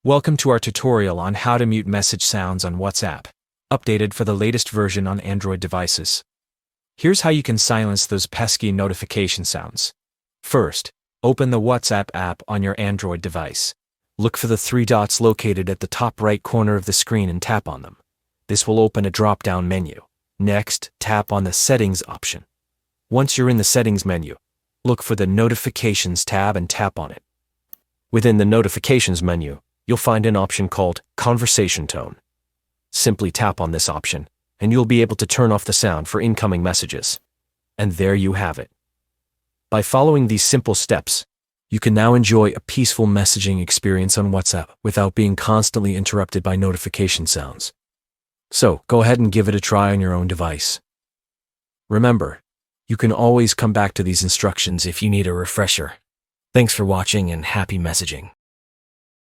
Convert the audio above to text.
Welcome to our tutorial on how to mute message sounds on WhatsApp, updated for the latest version on Android devices. Here's how you can silence those pesky notification sounds. First, open the WhatsApp app on your Android device. Look for the three dots located at the top right corner of the screen and tap on them. This will open a drop-down menu. Next, tap on the Settings option. Once you're in the Settings menu, look for the Notifications tab and tap on it. Within the Notifications menu, you'll find an option called Conversation Tone. Simply tap on this option, and you'll be able to turn off the sound for incoming messages. And there you have it. By following these simple steps, you can now enjoy a peaceful messaging experience on WhatsApp without being constantly interrupted by notification sounds. So, go ahead and give it a try on your own device. Remember, you can always come back to these instructions if you need a refresher. Thanks for watching and happy messaging.